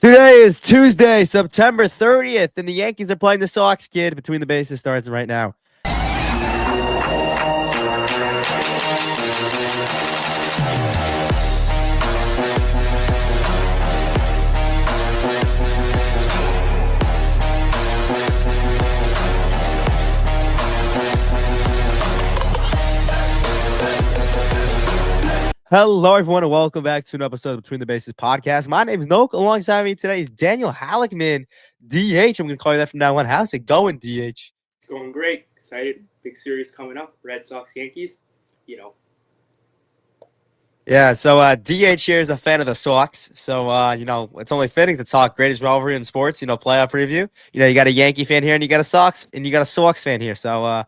Today is Tuesday, September 30th, and the Yankees are playing the Sox. Kid, between the bases starts right now. Hello, everyone, and welcome back to an episode of Between the Bases podcast. My name is Noak. Alongside me today is Daniel Halleckman, DH. I'm going to call you that from now on. How's it going, DH? It's going great. Excited. Big series coming up. Red Sox, Yankees. Yeah, so DH here is a fan of the Sox. So, it's only fitting to talk greatest rivalry in sports, playoff preview. You got a Yankee fan here and you got a Sox fan here. So,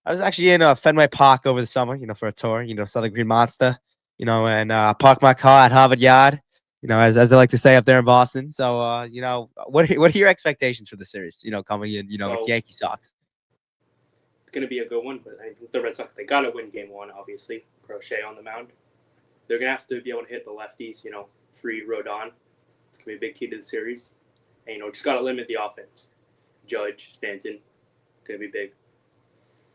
I was actually in Fenway Park over the summer, for a tour, Southern Green Monster, and parked my car at Harvard Yard, as they like to say up there in Boston. So, what are your expectations for the series, coming in, it's Yankee Sox? It's going to be a good one, but I think the Red Sox, they got to win game one, obviously. Crochet on the mound. They're going to have to be able to hit the lefties, free Rodon. It's going to be a big key to the series. And, just got to limit the offense. Judge, Stanton, going to be big.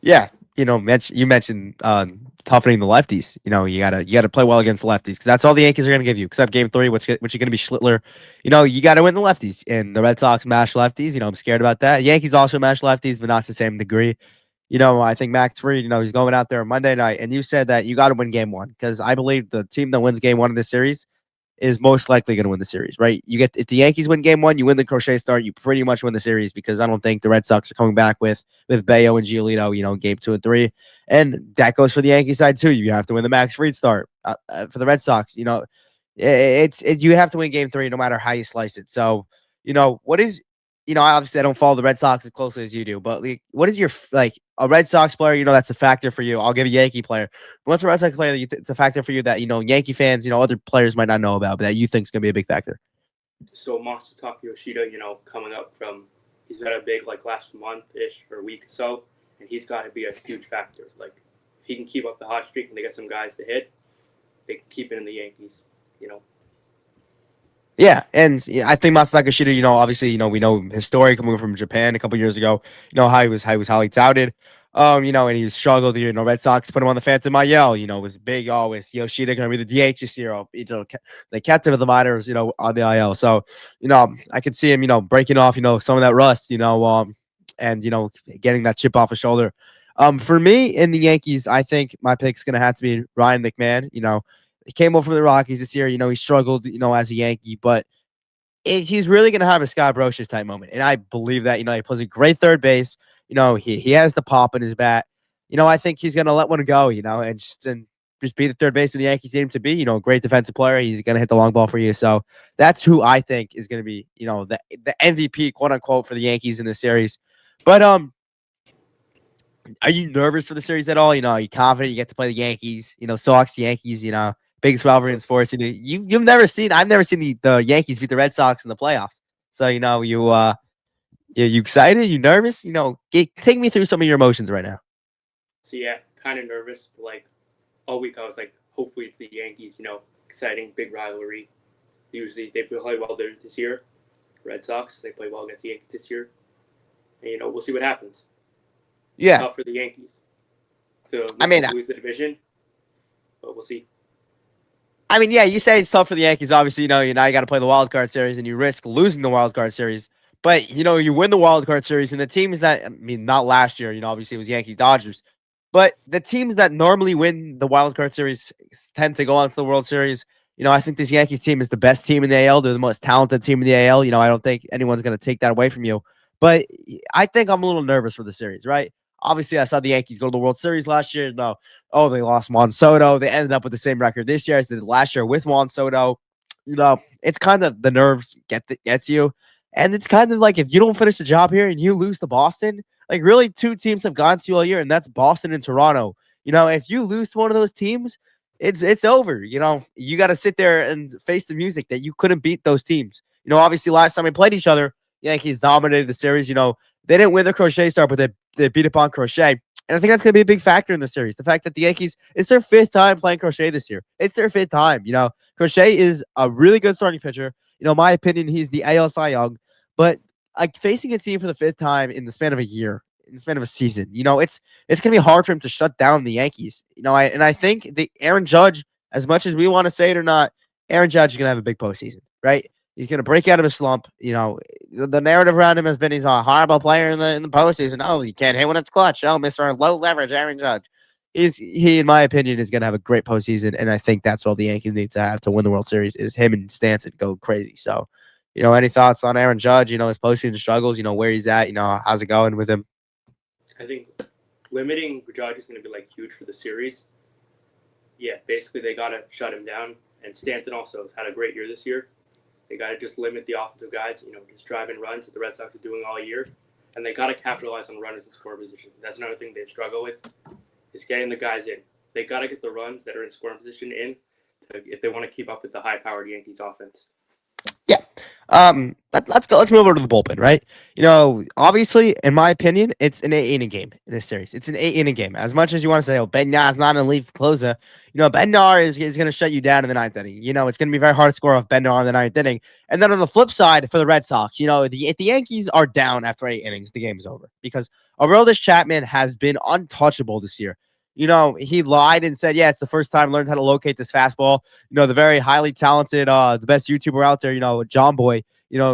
Yeah, you mentioned toughening the lefties. You gotta play well against the lefties because that's all the Yankees are gonna give you. Except Game 3, which are gonna be Schlittler. You gotta win the lefties, and the Red Sox mash lefties. I'm scared about that. Yankees also mash lefties, but not to the same degree. I think Max Fried, he's going out there on Monday night, and you said that you got to win Game 1 because I believe the team that wins Game 1 of this series is most likely going to win the series, right? If the Yankees win Game 1, you win the crochet start, you pretty much win the series because I don't think the Red Sox are coming back with Bayo and Giolito, Game 2 and 3, and that goes for the Yankee side too. You have to win the Max Fried start for the Red Sox. You have to win Game 3 no matter how you slice it. So what is obviously I don't follow the Red Sox as closely as you do, but what is your a Red Sox player, that's a factor for you? I'll give a Yankee player. What's a Red Sox player it's a factor for you that, Yankee fans, other players might not know about, but that you think is going to be a big factor? So Masataka Yoshida, coming up from, he's got a big, last month-ish or week or so, and he's got to be a huge factor. If he can keep up the hot streak and they get some guys to hit, they can keep it in the Yankees, Yeah, and I think Masataka Yoshida, obviously, we know his story coming from Japan a couple years ago. How he was highly touted. And he struggled. Red Sox put him on the Phantom IL. It was big. Always Yoshida going to be the DH this year. They kept him at the minors. On the IL. So, I could see him. Breaking off. Some of that rust. And getting that chip off his shoulder. For me in the Yankees, I think my pick's going to have to be Ryan McMahon. He came over from the Rockies this year. He struggled, as a Yankee, but he's really going to have a Scott Brosius type moment. And I believe that, he plays a great third base. He has the pop in his bat. I think he's going to let one go, and just be the third baseman the Yankees need him to be. A great defensive player. He's going to hit the long ball for you. So that's who I think is going to be, the MVP, quote unquote, for the Yankees in this series. But, are you nervous for the series at all? Are you confident you get to play the Yankees? Sox, Yankees, biggest rivalry in sports. I've never seen the Yankees beat the Red Sox in the playoffs. So you excited? You nervous? Take me through some of your emotions right now. So yeah, kind of nervous. But all week I was hopefully it's the Yankees. Exciting, big rivalry. Usually they play well there this year. Red Sox, they play well against the Yankees this year. And we'll see what happens. Yeah, tough for the Yankees to lose the division, but we'll see. Yeah, you say it's tough for the Yankees. Obviously, now you got to play the wild card series, and you risk losing the wild card series. But you win the wild card series, and the teams that not last year. Obviously it was Yankees, Dodgers, but the teams that normally win the wild card series tend to go on to the World Series. I think this Yankees team is the best team in the AL. They're the most talented team in the AL. I don't think anyone's going to take that away from you. But I think I'm a little nervous for the series, right? Obviously, I saw the Yankees go to the World Series last year. No, they lost Juan Soto. They ended up with the same record this year as they did last year with Juan Soto. It's kind of the nerves gets you. And it's kind of like if you don't finish the job here and you lose to Boston, really two teams have gone to you all year, and that's Boston and Toronto. If you lose to one of those teams, it's over. You got to sit there and face the music that you couldn't beat those teams. Obviously last time we played each other, Yankees dominated the series. They didn't win the crochet start, but they beat up on crochet. And I think that's going to be a big factor in the series. The fact that the Yankees, it's their fifth time playing Crochet this year. It's their fifth time. Crochet is a really good starting pitcher. My opinion, he's the AL Cy Young. But like facing a team for the fifth time in the span of a year, in the span of a season, it's going to be hard for him to shut down the Yankees. I think the Aaron Judge, as much as we want to say it or not, Aaron Judge is going to have a big postseason, right? He's going to break out of his slump. The narrative around him has been he's a horrible player in the postseason. Oh, he can't hit when it's clutch. Oh, Mr. Low Leverage, Aaron Judge. He, in my opinion, is going to have a great postseason, and I think that's all the Yankees need to have to win the World Series is him and Stanton go crazy. So, any thoughts on Aaron Judge? His postseason struggles. Where he's at. How's it going with him? I think limiting Judge is going to be like huge for the series. Yeah, basically they got to shut him down, and Stanton also has had a great year this year. They got to just limit the offensive guys, just driving runs that the Red Sox are doing all year. And they got to capitalize on runners in scoring position. That's another thing they struggle with is getting the guys in. They got to get the runs that are in scoring position in if they want to keep up with the high-powered Yankees offense. Yeah. Let's go. Let's move over to the bullpen, right? Obviously, in my opinion, it's an 8 inning game in this series. It's an 8 inning game. As much as you want to say, oh, Bednar is not an elite closer, Bednar is going to shut you down in the ninth inning. It's going to be very hard to score off Bednar in the ninth inning. And then on the flip side, for the Red Sox, if the Yankees are down after 8 innings, the game is over because Aroldis Chapman has been untouchable this year. He lied and said, yeah, it's the first time I learned how to locate this fastball. The very highly talented, the best YouTuber out there, John Boy,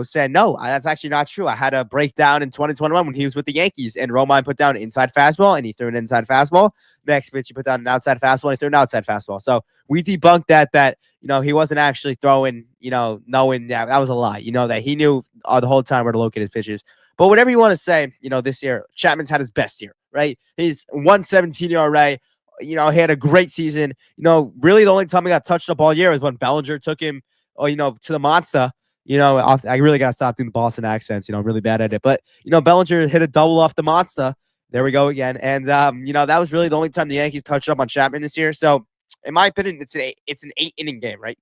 said, no, that's actually not true. I had a breakdown in 2021 when he was with the Yankees, and Romine put down an inside fastball, and he threw an inside fastball. Next pitch, he put down an outside fastball, and he threw an outside fastball. So we debunked that he wasn't actually throwing, knowing that was a lie, that he knew the whole time where to locate his pitches. But whatever you want to say, this year, Chapman's had his best year, right? He's 117 ERA. He had a great season. Really the only time he got touched up all year was when Bellinger took him, to the monster. I really got to stop doing the Boston accents. I'm really bad at it. But, Bellinger hit a double off the monster. There we go again. And, that was really the only time the Yankees touched up on Chapman this year. So, in my opinion, it's an 8 inning game, right?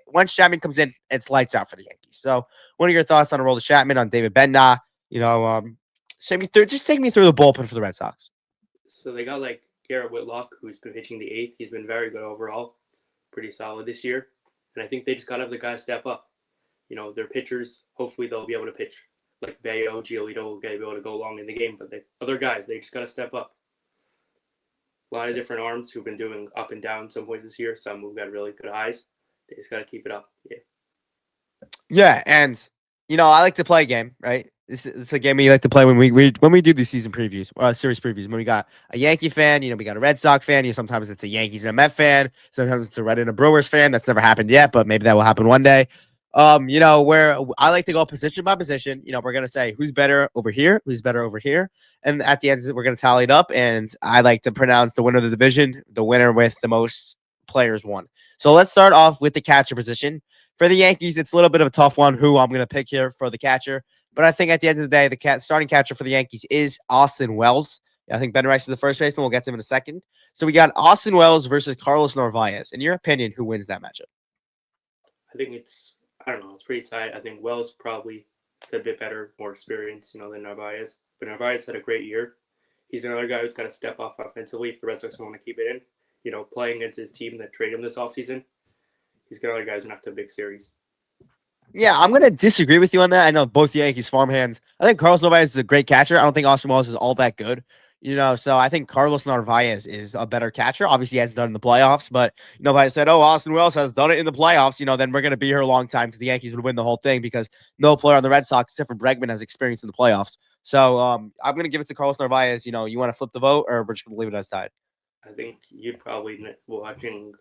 Once Chapman comes in, it's lights out for the Yankees. So, what are your thoughts on Aroldis Chapman, on David Bednar? Just take me through the bullpen for the Red Sox. So they got like Garrett Whitlock, who's been pitching the eighth. He's been very good overall, pretty solid this year. And I think they just got to have the guys step up. Their pitchers, hopefully they'll be able to pitch. Like Bayo, Giolito will be able to go long in the game. But the other guys, they just got to step up. A lot of different arms who've been doing up and down some points this year. Some who've got really good eyes. They just got to keep it up. Yeah. Yeah, and I like to play a game, right? It's a game we like to play when we do these season previews, series previews. When we got a Yankee fan, we got a Red Sox fan. Sometimes it's a Yankees and a Met fan. Sometimes it's a Red and a Brewers fan. That's never happened yet, but maybe that will happen one day. Where I like to go position by position. We're gonna say who's better over here, who's better over here, and at the end we're gonna tally it up. And I like to pronounce the winner of the division, the winner with the most players won. So let's start off with the catcher position. For the Yankees, it's a little bit of a tough one who I'm going to pick here for the catcher. But I think at the end of the day, the starting catcher for the Yankees is Austin Wells. I think Ben Rice is the first baseman. We'll get to him in a second. So we got Austin Wells versus Carlos Narvaez. In your opinion, who wins that matchup? I think it's pretty tight. I think Wells probably is a bit better, more experienced, than Narvaez. But Narvaez had a great year. He's another guy who's got to step off offensively if the Red Sox want to keep it in. Playing against his team that traded him this offseason. These other guys gonna have to have a big series. Yeah, I'm going to disagree with you on that. I know both Yankees farmhands. I think Carlos Narvaez is a great catcher. I don't think Austin Wells is all that good. So I think Carlos Narvaez is a better catcher. Obviously, he hasn't done it in the playoffs, but if I said, oh, Austin Wells has done it in the playoffs, then we're going to be here a long time because the Yankees would win the whole thing because no player on the Red Sox except for Bregman has experience in the playoffs. So I'm going to give it to Carlos Narvaez. You want to flip the vote or we're just going to leave it as tied? I think you'd probably watching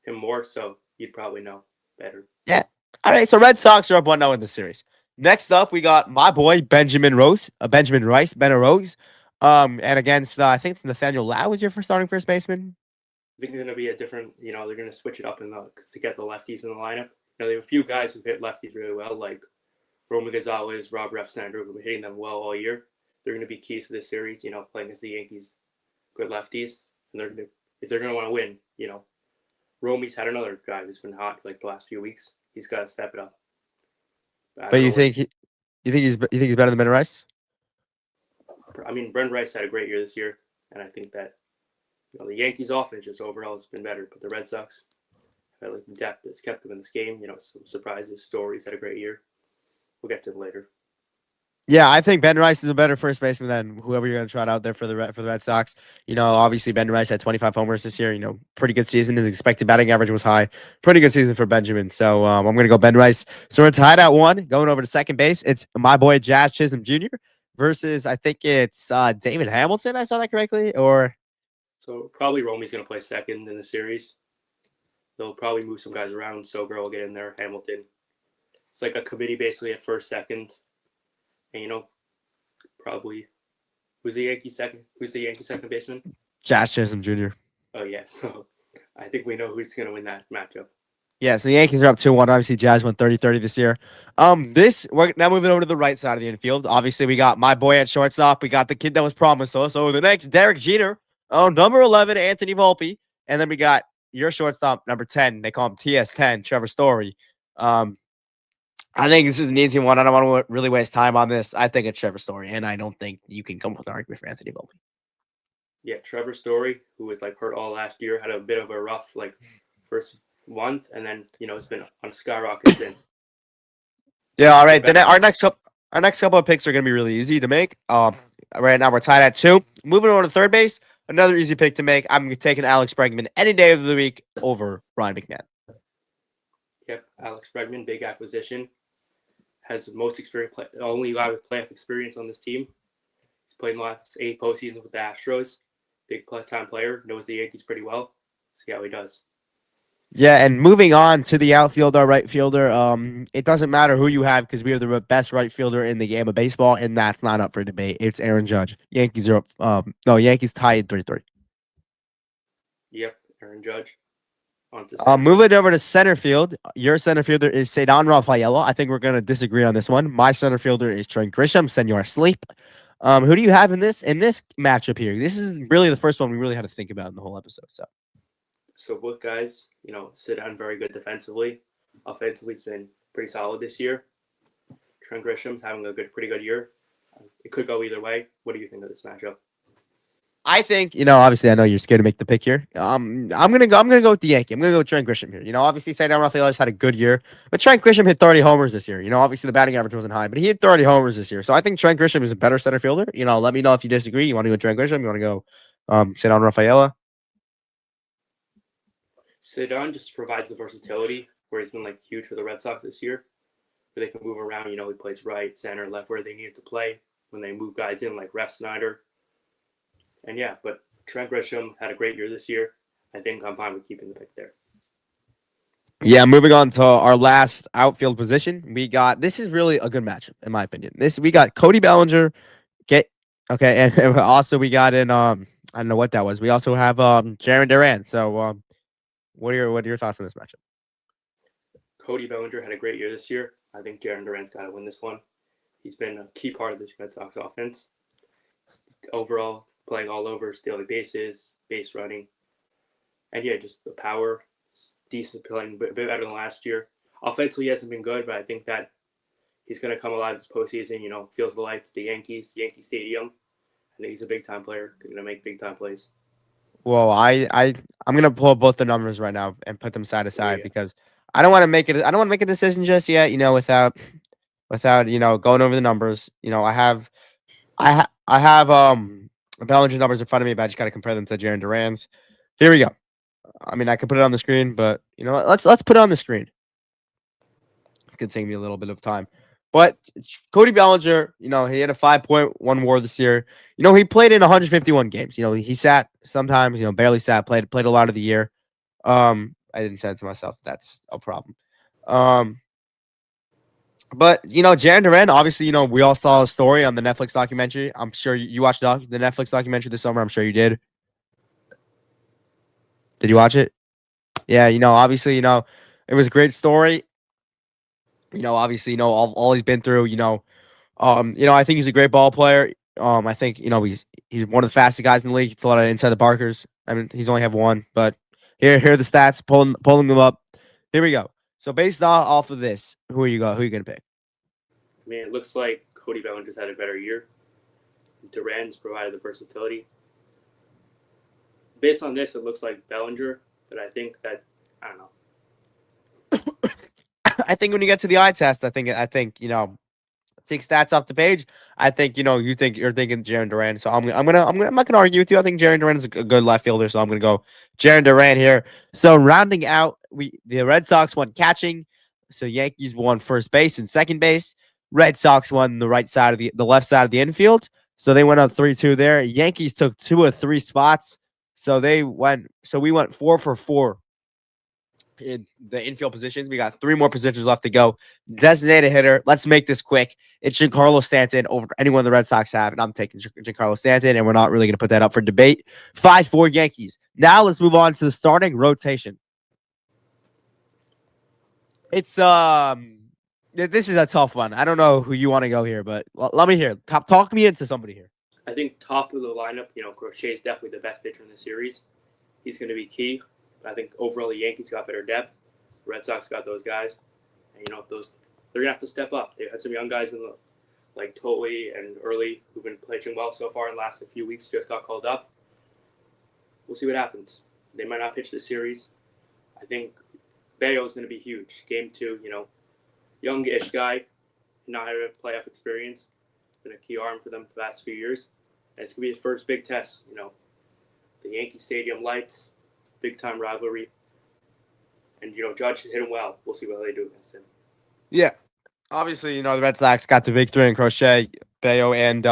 him more, so you'd probably know better. Yeah. All right. So Red Sox are up 1-0 in the series. Next up, we got my boy Benjamin Rice, Ben Rose. And against I think it's Nathaniel Lau was your starting first baseman. I think it's gonna be a different. They're gonna switch it up to get the lefties in the lineup. They have a few guys who hit lefties really well, like Romy Gonzalez, Rob Refsnyder, who've been hitting them well all year. They're gonna be keys to this series. Playing against the Yankees, good lefties, and if they're gonna want to win, Romy's had another guy who's been hot like the last few weeks. He's got to step it up. But you think he's better than Ben Rice? I mean, Brent Rice had a great year this year. and I think that the Yankees' offense just overall has been better, but the Red Sox have like depth that's kept them in this game. Some surprises, stories had a great year. We'll get to them later. Yeah, I think Ben Rice is a better first baseman than whoever you're going to trot out there for the Red Sox. Obviously Ben Rice had 25 homers this year. Pretty good season. His expected batting average was high. Pretty good season for Benjamin. So I'm going to go Ben Rice. So we're tied at 1. Going over to second base, it's my boy Jazz Chisholm Jr. versus I think it's David Hamilton. I saw that correctly, or So probably Romy's going to play second in the series. They'll probably move some guys around. Soger will get in there. Hamilton. It's like a committee basically at first, second, and probably who's the Yankee second? Who's the Yankee second baseman? Jazz Chisholm Jr. Oh yeah, so I think we know who's going to win that matchup. Yeah, so the Yankees are up 2-1. Obviously, Jazz won 30-30 this year. We're now moving over to the right side of the infield. Obviously, we got my boy at shortstop. We got the kid that was promised to us. So the next, Derek Jeter. Oh, number 11, Anthony Volpe. And then we got your shortstop, number 10. They call him TS10, Trevor Story. I think this is an easy one. I don't want to really waste time on this. I think it's Trevor Story, and I don't think you can come up with an argument for Anthony Volpe. Yeah, Trevor Story, who was like hurt all last year, had a bit of a rough first month, and then it's been on a skyrocket since. Yeah, all right. Then our next couple of picks are gonna be really easy to make. Right now we're tied at 2. Moving on to third base, another easy pick to make. I'm taking Alex Bregman any day of the week over Ryan McMahon. Yep, Alex Bregman, big acquisition, has the most experience, only guy with playoff experience on this team. He's played in the last 8 postseasons with the Astros. Big time player, knows the Yankees pretty well. See how he does. Yeah, and moving on to the outfield, our right fielder. It doesn't matter who you have because we have the best right fielder in the game of baseball, and that's not up for debate. It's Aaron Judge. Yankees are up. No, Yankees tied 3-3. Yep, Aaron Judge. On to center. Moving over to center field. Your center fielder is Cedar Rafaela. I think we're going to disagree on this one. My center fielder is Trent Grisham. Senor Sleep. Who do you have in this matchup here? This is really the first one we really had to think about in the whole episode. So both guys, sit down very good defensively. Offensively, it's been pretty solid this year. Trent Grisham's having a pretty good year. It could go either way. What do you think of this matchup? I think, obviously I know you're scared to make the pick here. I'm gonna go with the Yankee. I'm gonna go with Trent Grisham here. Obviously Cedar Rafaela's had a good year, but Trent Grisham hit 30 homers this year. Obviously the batting average wasn't high, but he hit 30 homers this year. So I think Trent Grisham is a better center fielder. Let me know if you disagree. You want to go Trent Grisham? You want to go Cedar Rafaela? Cedar just provides the versatility where he's been huge for the Red Sox this year. Where they can move around. He plays right, center, left, where they need to play. When they move guys in like Ref Snyder. And yeah, but Trent Grisham had a great year this year. I think I'm fine with keeping the pick there. Yeah, moving on to our last outfield position. This is really a good matchup, in my opinion. We got Cody Bellinger. And also we got in I don't know what that was. We also have Jarren Duran. So what are your thoughts on this matchup? Cody Bellinger had a great year this year. I think Jarren Duran's got to win this one. He's been a key part of this Red Sox offense. Overall, playing all over, stealing bases, base running. And yeah, just the power, decent, playing a bit better than last year. Offensively, he hasn't been good, but I think that he's going to come alive this postseason. Feels the lights, the Yankee Stadium. I think he's a big-time player. He's going to make big-time plays. Well, I'm gonna pull up both the numbers right now and put them side to side because I don't want to make it. I don't want to make a decision just yet. Without going over the numbers. I have Bellinger's numbers in front of me, but I just gotta compare them to Jarren Duran's. Here we go. I mean, I can put it on the screen, but let's put it on the screen. It's gonna take me a little bit of time. But Cody Bellinger, he had a 5.1 WAR this year. He played in 151 games. He sat sometimes, barely sat, played a lot of the year. I didn't say it to myself. That's a problem. But Jarren Duran, obviously, we all saw a story on the Netflix documentary. I'm sure you watched the Netflix documentary this summer. I'm sure you did. Did you watch it? Yeah, obviously, it was a great story. Obviously, all he's been through. I think he's a great ball player. I think he's one of the fastest guys in the league. It's a lot of inside the Barkers. I mean, he's only have one, but here are the stats. Pulling them up. Here we go. So based off of this, who are you gonna pick? I mean, it looks like Cody Bellinger's had a better year. Duran's provided the versatility. Based on this, it looks like Bellinger, but I think that I don't know. I think when you get to the eye test, I think take stats off the page. I think you're thinking Jaron Duran. So I'm not gonna argue with you. I think Jaron Duran is a good left fielder. So I'm gonna go Jaron Duran here. So rounding out, the Red Sox won catching. So Yankees won first base and second base. Red Sox won the left side of the infield. So they went up 3-2 there. Yankees took 2 of 3 spots. So we went 4 for 4 in the infield positions. We got 3 more positions left to go. Designated hitter. Let's make this quick. It's Giancarlo Stanton over anyone the Red Sox have, and I'm taking Giancarlo Stanton, and we're not really going to put that up for debate. 5-4 Yankees. Now let's move on to the starting rotation. It's this is a tough one. I don't know who you want to go here, but let me hear. Talk me into somebody here. I think top of the lineup, Crochet is definitely the best pitcher in the series. He's going to be key. I think overall the Yankees got better depth. Red Sox got those guys, and those they're gonna have to step up. They had some young guys in the like Tolley and Early who've been pitching well so far in the last few weeks. Just got called up. We'll see what happens. They might not pitch the series. I think Bayo is going to be huge. Game 2, youngish guy, not having playoff experience, been a key arm for them the last few years. And it's going to be his first big test. The Yankee Stadium lights, big time rivalry. And, Judge hit him well. We'll see what they do against him. Yeah. Obviously, the Red Sox got the big 3 in Crochet, Bayo, and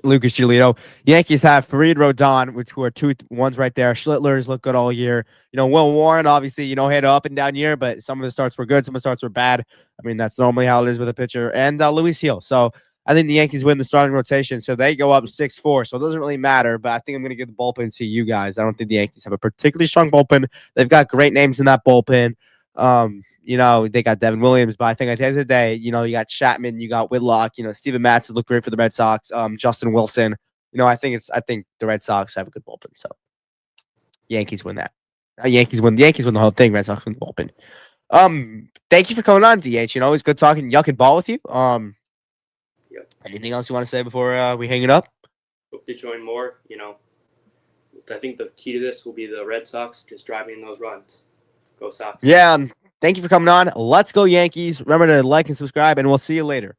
Lucas Giolito. Yankees have Farid Rodon, which were 2 ones right there. Schlittler's look good all year. Will Warren, obviously, had an up and down year, but some of the starts were good, some of the starts were bad. I mean, that's normally how it is with a pitcher. And Luis Hill. So I think the Yankees win the starting rotation, so they go up 6-4. So it doesn't really matter, but I think I'm going to give the bullpen to you guys. I don't think the Yankees have a particularly strong bullpen. They've got great names in that bullpen. They got Devin Williams, but I think at the end of the day, you got Chapman, you got Whitlock, Steven Matz looked great for the Red Sox. Justin Wilson, I think the Red Sox have a good bullpen. So Yankees win that. Yankees win the whole thing. Red Sox win the bullpen. Thank you for coming on, DH. Always good talking yuck and ball with you. Yep. Anything else you want to say before we hang it up? Hope to join more. I think the key to this will be the Red Sox just driving those runs. Go Sox. Yeah. Thank you for coming on. Let's go Yankees. Remember to like and subscribe, and we'll see you later.